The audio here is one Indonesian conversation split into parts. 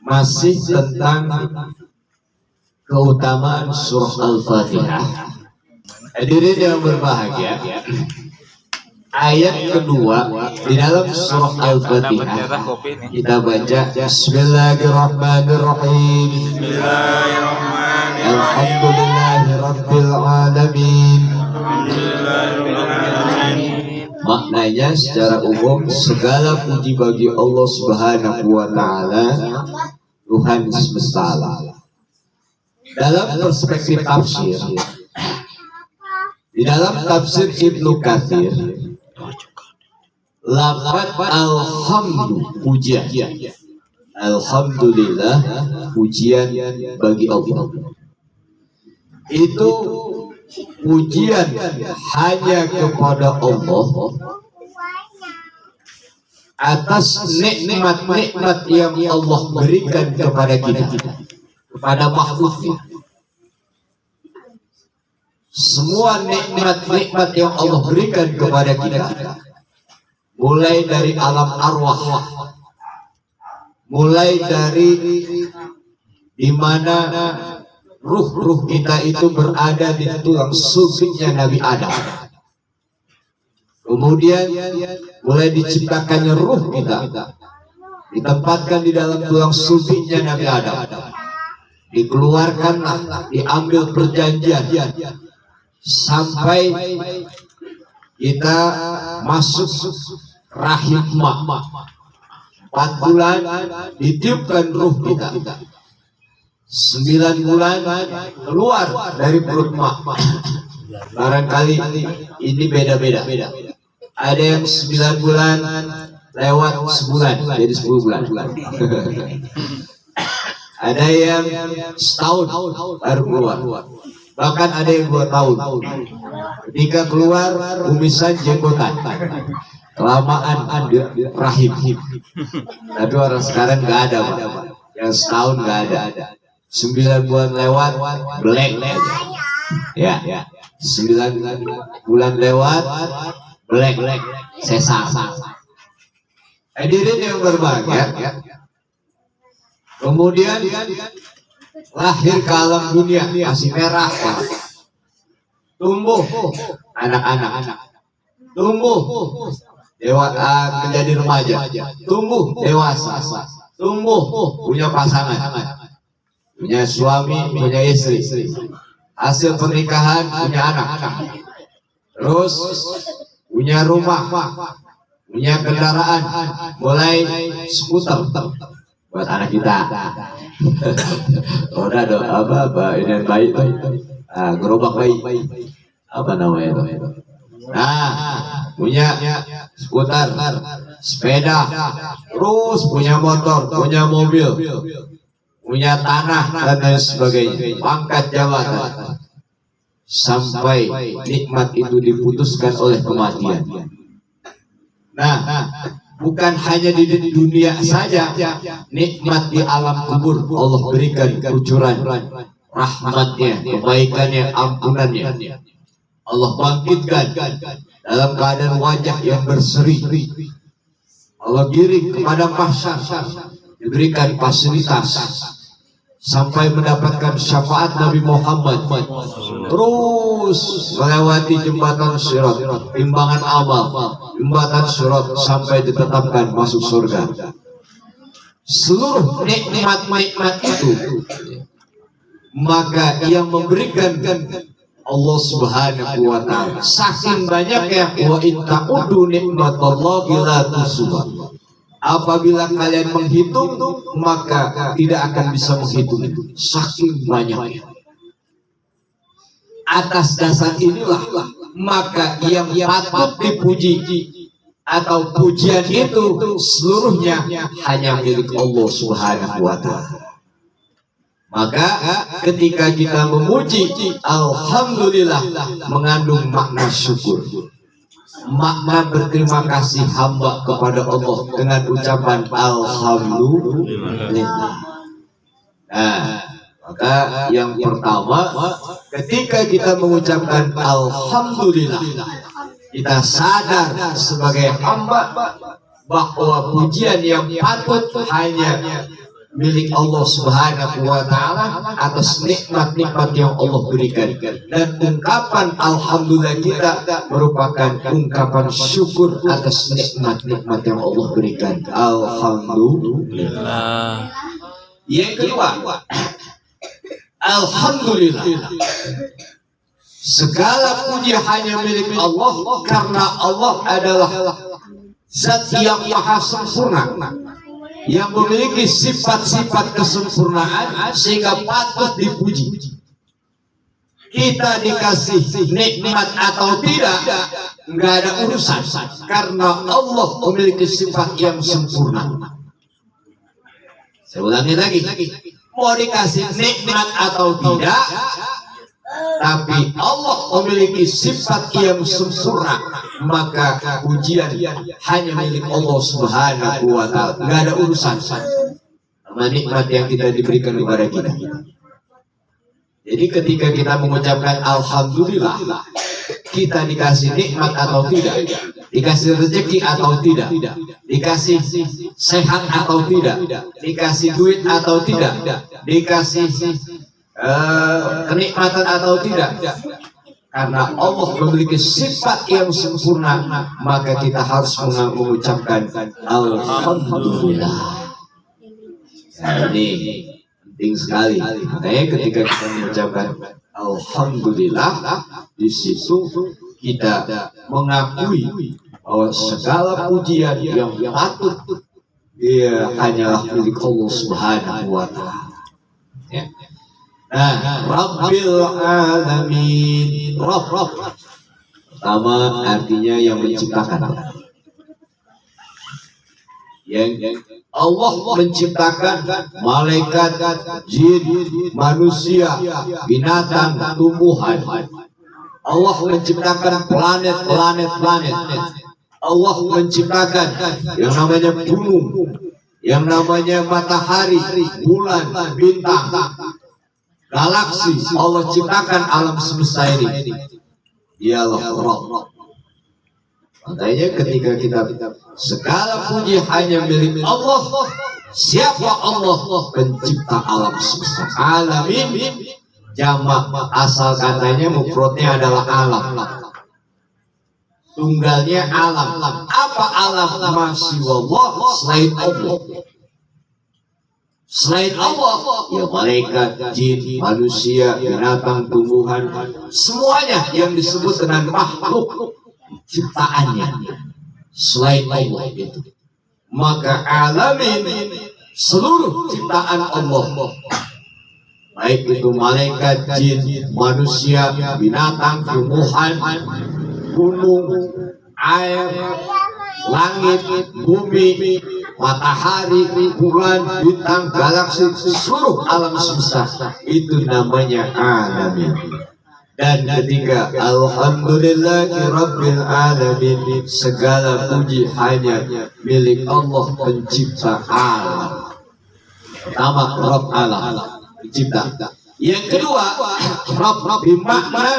masih tentang keutamaan surah Al-Fatihah. Hadirin yang berbahagia, ayat kedua di dalam surah Al-Fatihah kita baca Bismillahirrahmanirrahim. Alhamdulillahirabbil alamin. Maknanya secara umum segala puji bagi Allah Subhanahu wa taala, Tuhan semesta alam. Dalam perspektif tafsir, di dalam tafsir Ibnu Katsir, lafaz alhamdu pujian, alhamdulillah pujian bagi Allah, itu pujian hanya kepada Allah atas nikmat-nikmat yang Allah berikan kepada kita, kepada makhluknya. Semua nikmat-nikmat yang Allah berikan kepada kita, mulai dari alam arwah, mulai dari di mana ruh-ruh kita itu berada di tulang sulbinya Nabi Adam. Kemudian mulai diciptakannya ruh kita, ditempatkan di dalam tulang sulbinya Nabi Adam, dikeluarkanlah, diambil perjanjian, sampai kita masuk rahim mak. 4 bulan ditiupkan ruh kita, 9 bulan keluar dari perut mak. Barangkali ini beda-beda. Ada yang 9 bulan lewat sebulan, jadi 10 bulan. Ada yang setahun baru keluar. Bahkan ada yang 2 tahun. Ketika keluar kumisan jenggotan, kelamaan di rahim. Tapi orang sekarang nggak ada, Pak. Yang setahun nggak ada. 9 bulan lewat black. Ya. 9 bulan lewat black. Sesar. Hadirin yang berbahagia, kemudian lahir ke alam dunia, masih merah, tumbuh anak-anak, tumbuh menjadi remaja, tumbuh dewasa, tumbuh punya pasangan, punya suami, punya istri, hasil pernikahan punya anak, terus punya rumah, punya kendaraan, mulai skuter buat anak kita. Udah dong, apa ini yang baik tuh, gerobak bayi, apa namanya itu? Nah, punya skuter, sepeda, terus punya motor, punya mobil, punya tanah dan lain sebagainya, pangkat jabatan, sampai nikmat itu diputuskan oleh kematian. Nah, bukan hanya di dunia saja, nikmat di alam kubur Allah berikan kucuran rahmatnya, kebaikannya, ampunannya. Allah bangkitkan dalam keadaan wajah yang berseri. Allah giring kepada mahsyar, diberikan fasilitas sampai mendapatkan syafaat Nabi Muhammad, terus melewati jembatan sirat, timbangan amal, jembatan sirat, sampai ditetapkan masuk surga. Seluruh nikmat-nikmat itu, maka yang memberikan Allah Subhanahu wa ta'ala. Saking banyaknya, wa in ta'uddu nikmatallahi la tuhsuha. Apabila kalian menghitung, maka tidak akan bisa menghitung itu. Saking banyaknya. Atas dasar inilah, maka yang patut dipuji atau pujian itu seluruhnya hanya milik Allah Subhanahu wa ta'ala. Maka ketika kita memuji, alhamdulillah mengandung makna syukur, makna berterima kasih hamba kepada Allah dengan ucapan alhamdulillah. Nah, maka yang pertama, ketika kita mengucapkan alhamdulillah, kita sadar sebagai hamba bahwa pujian yang patut hanya milik Allah Subhanahu wa Ta'ala atas nikmat-nikmat yang Allah berikan, dan ungkapan alhamdulillah kita merupakan ungkapan syukur atas nikmat-nikmat yang Allah berikan. Alhamdulillah. Yang kedua, alhamdulillah, segala puji hanya milik Allah, karena Allah adalah zat yang maha sempurna, yang memiliki sifat-sifat kesempurnaan sehingga patut dipuji. Kita dikasih nikmat atau tidak, nggak ada urusan, karena Allah memiliki sifat yang sempurna. Saya ulangi lagi, mau dikasih nikmat atau tidak, tapi Allah memiliki sifat yang sempurna, maka pujian hanya milik Allah Subhanahu wa Ta'ala. Nggak ada urusan sama nikmat yang kita diberikan kepada kita. Jadi ketika kita mengucapkan alhamdulillah, kita dikasih nikmat atau tidak, dikasih rezeki atau tidak, dikasih sehat atau tidak, dikasih duit atau tidak, dikasih kenikmatan atau tidak, karena Allah memiliki sifat yang sempurna, maka kita harus mengucapkan alhamdulillah. Ini penting sekali. Makanya ketika kita mengucapkan alhamdulillah, di situ kita mengakui bahwa segala pujian yang patut dia hanyalah milik Allah Subhanahu wa Ta'ala. Ya. Nah, Rabbil Alamin, Rabb pertama artinya yang menciptakan. Yang Allah menciptakan malaikat, jin, manusia, binatang, tumbuhan. Allah menciptakan planet. Allah menciptakan yang namanya gunung, yang namanya matahari, bulan, bintang, galaksi. Allah ciptakan alam semesta ini. Dialah Rabb. Makanya ketika kita segala puji hanya milik Allah. Siapa Allah? Pencipta alam semesta. Alamin jamak, asal katanya mufradnya adalah alam. Tunggalnya alam. Apa alam? Masih Allah, selain Allah. Selain Allah, ya malaikat, jin, manusia, binatang, tumbuhan, semuanya yang disebut dengan makhluk ciptaannya selain Allah itu. Maka alamin seluruh ciptaan Allah, baik itu malaikat, jin, manusia, binatang, tumbuhan, gunung, air, langit, bumi, matahari, bulan, bintang, galaksi, seluruh alam semesta, itu namanya alamin. Dan ketika alhamdulillahi rabbil alamin, segala puji hanya milik Allah pencipta alam. Pertama, Rabb alam, pencipta. Yang kedua, Rabb bermakna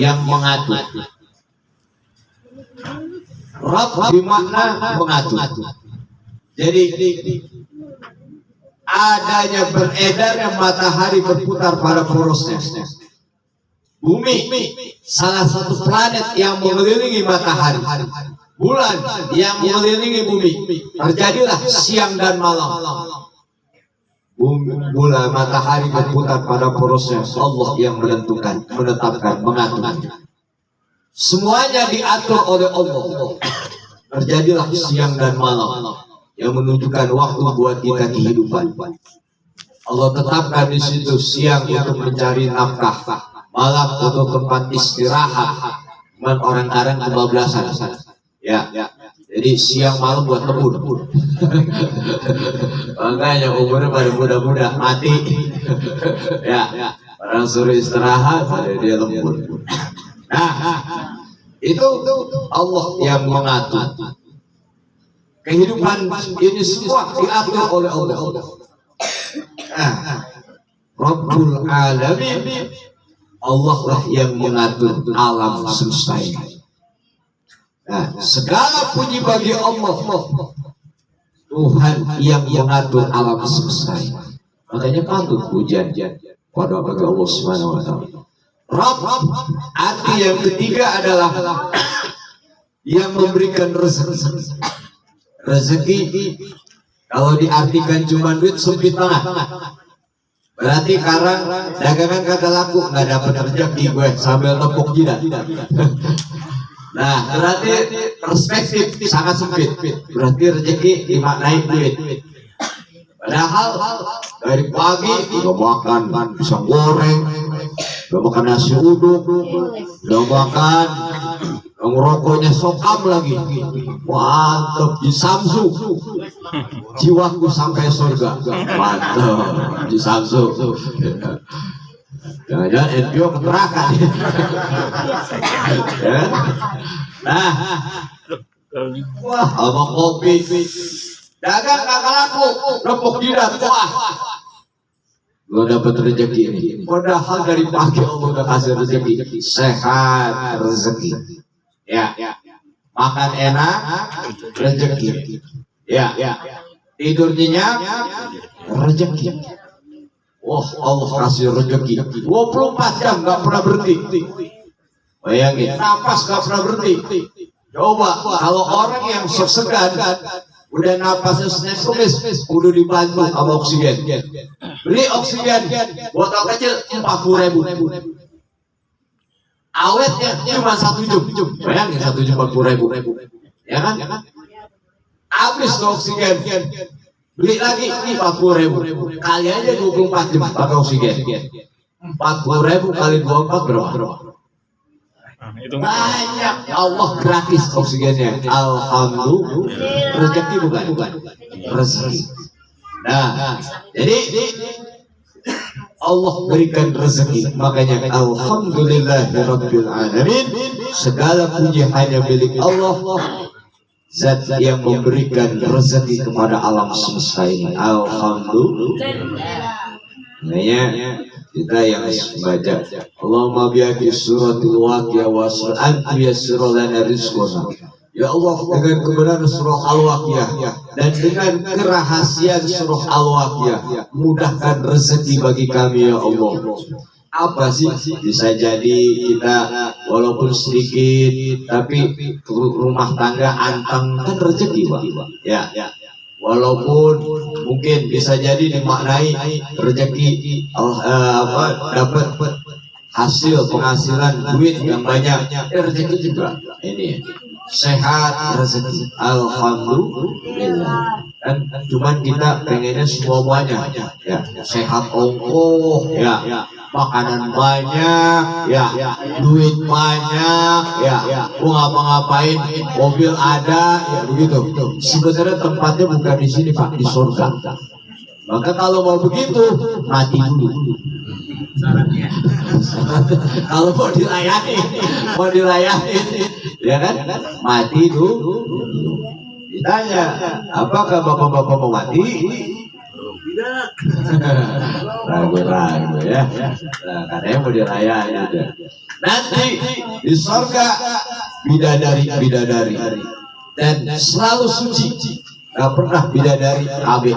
yang mengatur. Rabb bermakna mengatur. Jadi adanya beredarnya matahari berputar pada porosnya. Bumi salah satu planet yang mengelilingi matahari. Bulan yang mengelilingi bumi. Terjadilah siang dan malam. Bulan matahari berputar pada porosnya. Allah yang menentukan, menetapkan, mengatur. Semuanya diatur oleh Allah. Terjadilah siang dan malam yang menunjukkan waktu buat kita kehidupan. Allah tetapkan di situ siang untuk mencari nafkah, malam untuk tempat istirahat. Cuman orang Karang kebablasan. Ya. Jadi siang malam buat lembur. Makanya umurnya pada muda-muda mati. Ya. Orang suruh istirahat, dia lembur. Nah, itu Allah yang mengatur. Kehidupan ini semua diatur oleh Allah. Rabbul Alamin, Allah lah yang mengatur alam semesta ini. Nah, segala puji bagi Allah. Tuhan yang mengatur alam semesta. Makanya patut hujan pada bagi Allah Subhanahu wa taala. Rabb, arti yang ketiga adalah yang memberikan rezeki. Rezeki kalau diartikan cuma duit sempit banget. Berarti sekarang dagangan kagak laku, nggak dapat rezeki gue sambil tepuk jidat. Nah, berarti perspektif sangat sempit. Berarti rezeki dimaknai duit. Padahal dari pagi udah makan pisang goreng, udah makan nasi uduk, udah makan ngerokoknya sokam lagi. Mantap di Samsu, jiwaku sampai surga. Mantap di Samsu. Jangan-jangan NPO ke neraka. Nah, wah, sama kopi. Dagang kagak laku, repuk jidat, wah. Lo dapat rezeki ini. Padahal dari pagi Allah udah kasih rezeki, sehat rezeki. Ya, makan enak, rezeki. Ya, tidur nyenyak, rezeki. Wah, Allah kasih rezeki. 24 jam nggak pernah berhenti. Bayangin, napas nggak pernah berhenti. Coba kalau orang yang segan udah napasnya Senin Kamis, udah dibantu sama oksigen. Beli oksigen, botol kecil 40.000. Awetnya cuma 1 jam. Bayangin 1 jam 40.000. Ya kan? Habis oksigen. Beli lagi 40.000. Kali aja 24 jam pakai oksigen. 40.000 kali 24 berapa? Banyak. Allah gratis oksigennya. Alhamdulillah. Rezeki bukan rezeki. Nah, jadi Allah berikan rezeki. Makanya alhamdulillahirabbil alamin. Segala puji hanya milik Allah, Zat yang memberikan rezeki kepada alam semesta ini. Alhamdulillah. Kita yang baca Allahumma bi'aki suratul waqiah wa antu yassir lana rizqana. Ya Allah, dengan kebenaran surah Al-Waqiah dan dengan kerahasiaan surah Al-Waqiah, mudahkan rezeki bagi kami ya Allah. Apa sih? Bisa jadi kita walaupun sedikit tapi rumah tangga anteng, kan rezeki Pak. Ya. Walaupun mungkin bisa jadi dimaknai rezeki dapat hasil penghasilan duit yang banyak, rezeki juga ini sehat rezeki. Alhamdulillah. Kan cuman kita pengennya semuanya ya, sehat ongkoh ya, makanan banyak ya, duit banyak ya, ngapa-ngapain mobil ada ya, begitu. Sebenarnya tempatnya bukan di sini Pak, di surga. Maka kalau mau begitu mati dulu. Kalau mau dilayani ya kan, mati dulu. Ditanya, apakah bapak-bapak mau mati? Tidak. Ragu-ragu ya. Nah, katanya mau dilayani udah. Nanti di surga bidadari dan selalu suci. Gak pernah bidadari AB.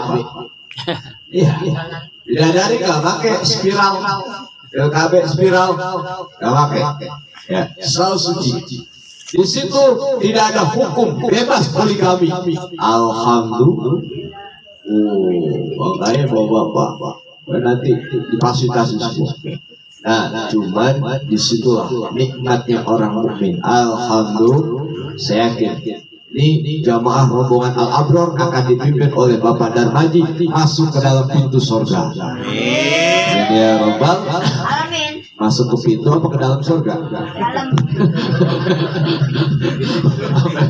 Iya. Bidadari gak pakai spiral. KB spiral gak pakai. Ya, selalu suci. Di situ tidak ada hukum, bebas poligami. Alhamdulillah. Makanya bapak-bapak nanti difasilitasi semua. Nah, cuman disitulah nikmatnya orang mukmin. Alhamdulillah, saya yakin ini jamaah rombongan Al-Abror akan dipimpin oleh Bapak Darmaji masuk ke dalam pintu surga. Amin. Ya Rabbal Alamin. Masuk ke pintu apa ke dalam surga? Dalam.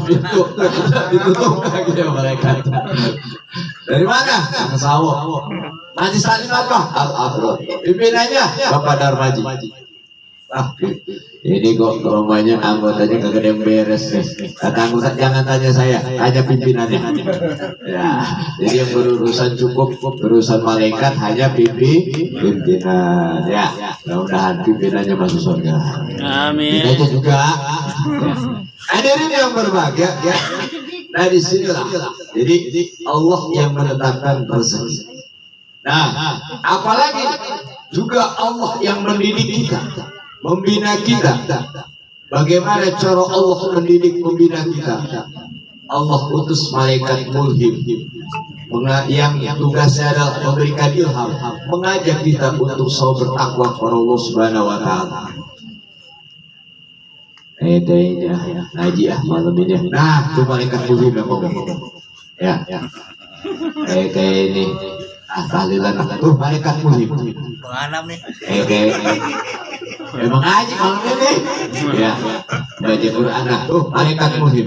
Pintu ditutup lagi ya mereka. Dari mana? Sawah. Majelis Taklim apa? Al-Abror. Pimpinannya Bapak Darmaji. Ini kok rombanya anggotanya kagak ada yang beres nih. Kata anggota jangan tanya saya, tanya pimpinannya. Ya, jadi yang berurusan cukup berurusan malaikat hanya pimpinan. Ya, mudah-mudahan pimpinannya masuk surga. Amin. Kita juga. Hadirin yang berbahagia ya. Nah disinilah, jadi Allah yang menetapkan rezeki. Nah, apalagi juga Allah yang mendidik kita, membina kita. Bagaimana cara Allah mendidik, membina kita? Allah utus malaikat mulhim yang tugasnya adalah memberikan ilham, mengajak kita untuk selalu bertakwa kepada Allah Subhanahu wa taala. Kayaknya ngaji malam ini. Nah, itu malaikat mulhim yang ngomong. Ya. Kayak ini. Tahlilan tuh malaikat mulhim. Penganam nih. Emang ngaji malam ini. Ya. Baca Quran tuh malaikat mulhim.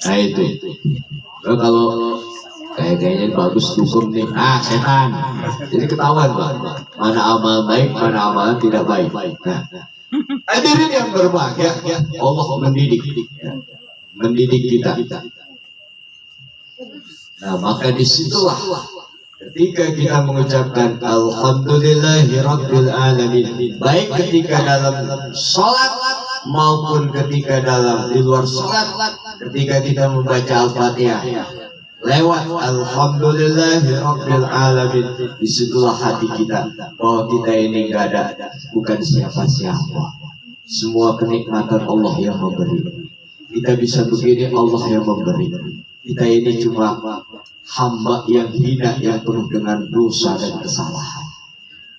Nah itu. Kalau kayaknya bagus dukung nih. Setan. Jadi ketahuan Pak. Mana amal baik, mana amal tidak baik. Nah. Hadirin yang berbahagia, Allah mendidik kita. Nah, maka disitulah ketika kita mengucapkan Alhamdulillahirabbil alamin, baik ketika dalam sholat maupun ketika di luar sholat, ketika kita membaca Al-Fatihah lewat Alhamdulillahirabbil alamin, disitulah hati kita bahwa kita ini bukan siapa-siapa. Semua kenikmatan Allah yang memberi. Kita bisa begini, Allah yang memberi. Kita ini cuma hamba yang hina, yang penuh dengan dosa dan kesalahan.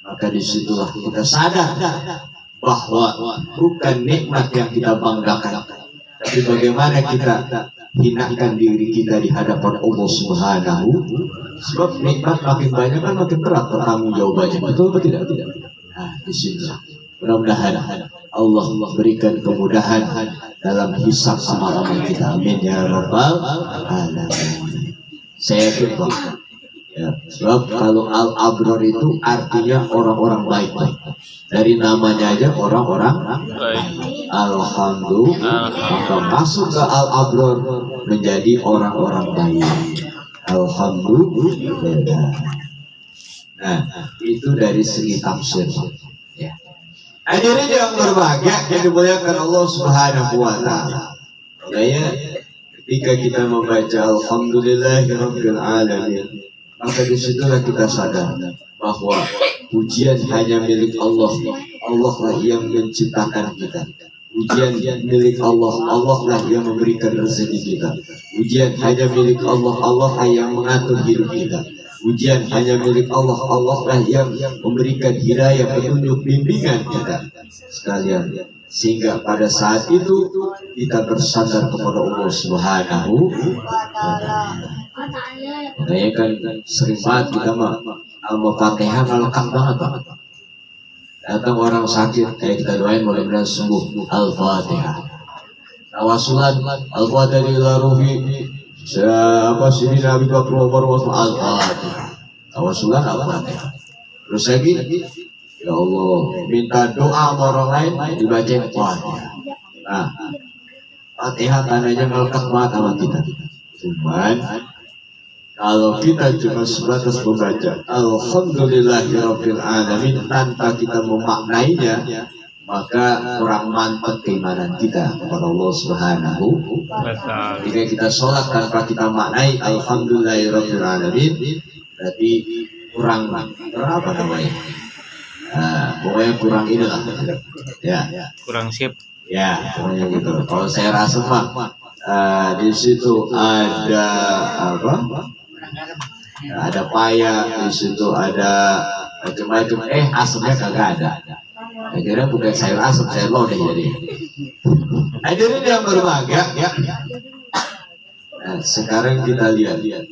Maka disitulah kita sadar bahwa bukan nikmat yang kita banggakan, tapi bagaimana kita hinakan diri kita di hadapan Allah Subhanahu. Sebab nikmat makin banyak kan makin berat pertanggung jawabannya. Betul atau tidak? Nah, disitulah. Mudah-mudahan Allah berikan kemudahan dalam hisab amalan kita. Amin ya rabbal alamin. Saya yakin Pak. Ya, sebab kalau al-abrar itu artinya orang-orang baik. Dari namanya aja orang-orang baik. Alhamdulillah, maka masuk ke al-abrar menjadi orang-orang baik. Alhamdulillah. Nah, itu dari segi tafsir. Ya. Hadirin yang berbahagia yang dimuliakan Allah Subhanahu wa taala. Makanya ketika kita membaca Alhamdulillahirabbil alamin, maka disitulah kita sadar bahwa pujian hanya milik Allah. Allah lah yang menciptakan kita. Pujian milik Allah. Allah lah yang memberikan rezeki kita. Pujian hanya milik Allah. Allah lah yang mengatur hidup kita. Ujian hanya milik Allah. Allah lah yang memberikan hidayah, petunjuk, bimbingan kita sekalian. Sehingga pada saat itu kita bersandar kepada Allah Subhanahu wa taala. Makanya kan sering banget kita Al-Fatihah lengkap banget Pak. Datang orang sakit, kayak kita doain mudah-mudahan sembuh. Al-Fatihah. Tawasulan Al-Fatihah ila ruhi siapa sini Nabi Bakar Umar Al-Fatihah. Tawasulan Al-Fatihah. Terus lagi, ya Allah, minta doa sama orang lain dibaca Al-Fatihah. Nah, Fatihah tandanya melekat banget sama kita. Cuman kalau kita cuma sebatas membaca Alhamdulillahirabbil alamin tanpa kita memaknainya, maka kurang mantap keimanan kita kepada Allah Subhanahu. Jika kita sholat tanpa kita maknai Alhamdulillahirabbil alamin, berarti kurang apa namanya? Pokoknya kurang inilah. Ya. Kurang sip. Ya, pokoknya gitu. Kalau saya rasa Pak, di situ ada apa? Ada paya, di situ ada macam-macam. Asamnya kagak ada. Akhirnya bukan sayur asam, sayur lodeh jadi. Hadirin yang berbahagia, ya. Nah, sekarang kita lihat ya.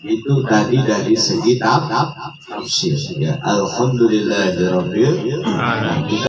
Itu tadi dari segi tafsir ya. Alhamdulillahirabbil alamin.